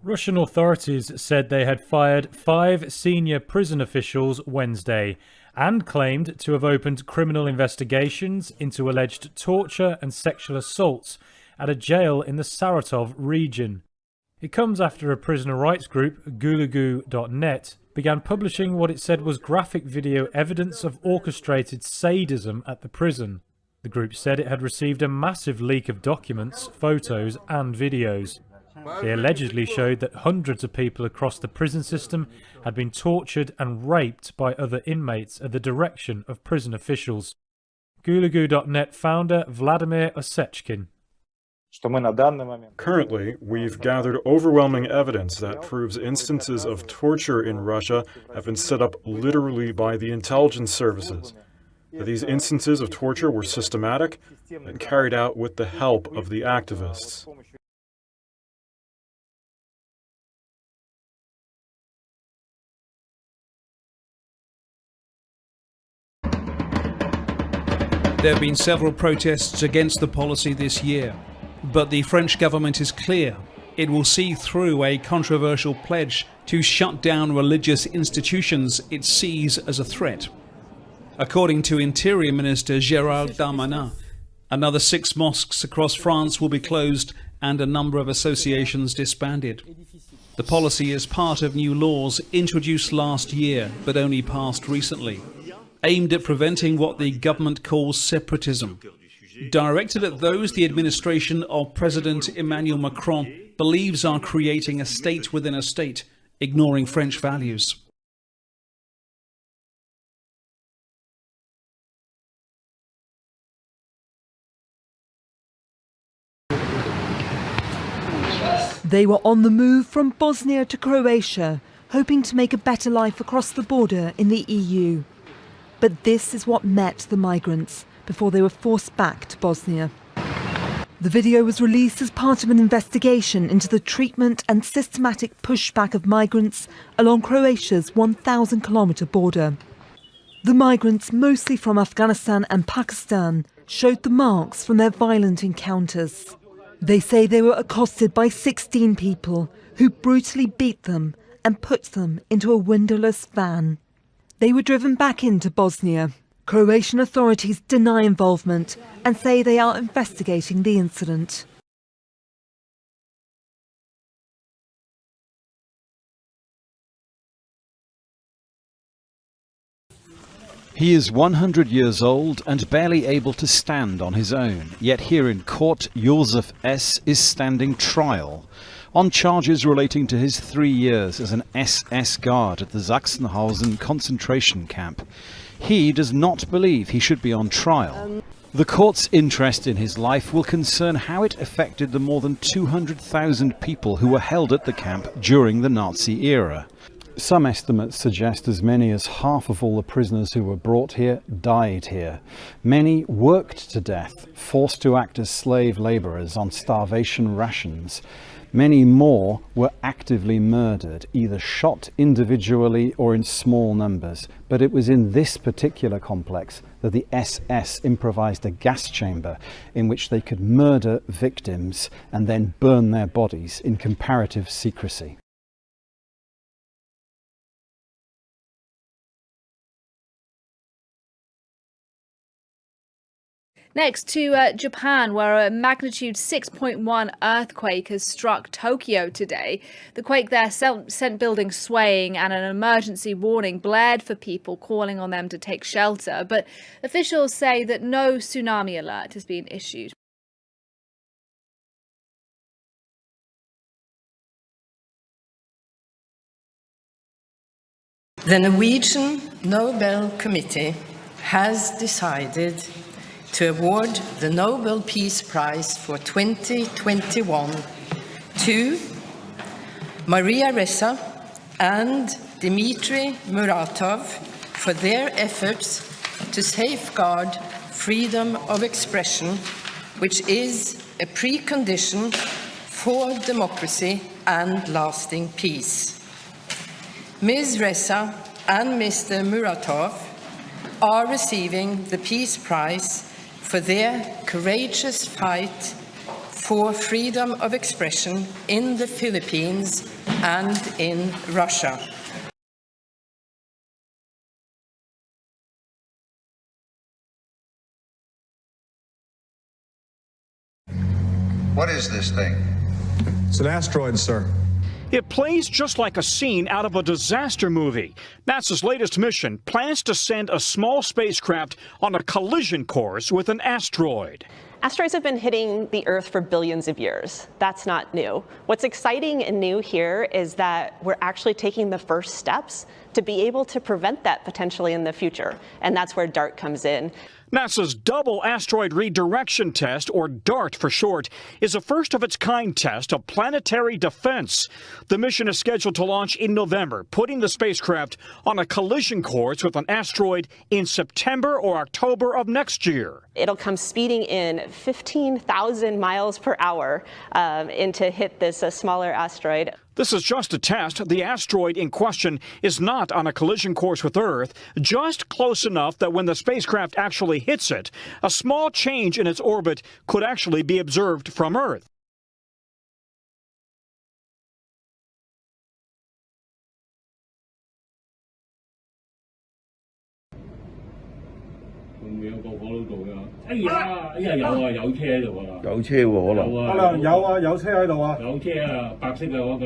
Russian authorities said they had fired 5 senior prison officials Wednesday and claimed to have opened criminal investigations into alleged torture and sexual assaults at a jail in the Saratov region. It comes after a prisoner rights group, Gulagu.net, began publishing what it said was graphic video evidence of orchestrated sadism at the prison. The group said it had received a massive leak of documents, photos and videos. They allegedly showed that hundreds of people across the prison system had been tortured and raped by other inmates at the direction of prison officials. Gulagu.net founder Vladimir Osechkin. Currently, we've gathered overwhelming evidence that proves instances of torture in Russia have been set up literally by the intelligence services. That these instances of torture were systematic and carried out with the help of the activists. There have been several protests against the policy this year, but the French government is clear. It will see through a controversial pledge to shut down religious institutions it sees as a threat. According to Interior Minister Gerard Darmanin, another 6 mosques across France will be closed and a number of associations disbanded. The policy is part of new laws introduced last year but only passed recently, aimed at preventing what the government calls separatism, directed at those the administration of President Emmanuel Macron believes are creating a state within a state, ignoring French values. They were on the move from Bosnia to Croatia, hoping to make a better life across the border in the EU. But this is what met the migrants before they were forced back to Bosnia. The video was released as part of an investigation into the treatment and systematic pushback of migrants along Croatia's 1,000-kilometre border. The migrants, mostly from Afghanistan and Pakistan, showed the marks from their violent encounters. They say they were accosted by 16 people who brutally beat them and put them into a windowless van. They were driven back into Bosnia. Croatian authorities deny involvement and say they are investigating the incident. He is 100 years old and barely able to stand on his own, yet here in court, Josef S. is standing trial on charges relating to his 3 years as an SS guard at the Sachsenhausen concentration camp. He does not believe he should be on trial. The court's interest in his life will concern how it affected the more than 200,000 people who were held at the camp during the Nazi era. Some estimates suggest as many as half of all the prisoners who were brought here died here. Many worked to death, forced to act as slave labourers on starvation rations. Many more were actively murdered, either shot individually or in small numbers. But it was in this particular complex that the SS improvised a gas chamber in which they could murder victims and then burn their bodies in comparative secrecy. Next to Japan, where a magnitude 6.1 earthquake has struck Tokyo today. The quake there sent buildings swaying and an emergency warning blared for people, calling on them to take shelter. But officials say that no tsunami alert has been issued. The Norwegian Nobel Committee has decided to award the Nobel Peace Prize for 2021 to Maria Ressa and Dmitry Muratov for their efforts to safeguard freedom of expression, which is a precondition for democracy and lasting peace. Ms. Ressa and Mr. Muratov are receiving the Peace Prize for their courageous fight for freedom of expression in the Philippines and in Russia. What is this thing? It's an asteroid, sir. It plays just like a scene out of a disaster movie. NASA's latest mission plans to send a small spacecraft on a collision course with an asteroid. Asteroids have been hitting the Earth for billions of years. That's not new. What's exciting and new here is that we're actually taking the first steps to be able to prevent that potentially in the future. And that's where DART comes in. NASA's Double Asteroid Redirection Test, or DART for short, is a first-of-its-kind test of planetary defense. The mission is scheduled to launch in November, putting the spacecraft on a collision course with an asteroid in September or October of next year. It'll come speeding in 15,000 miles per hour in to hit this smaller asteroid. This is just a test. The asteroid in question is not on a collision course with Earth, just close enough that when the spacecraft actually hits it, a small change in its orbit could actually be observed from Earth.有車喎，可能。有車喺度啊。有車啊，白色嘅嗰個。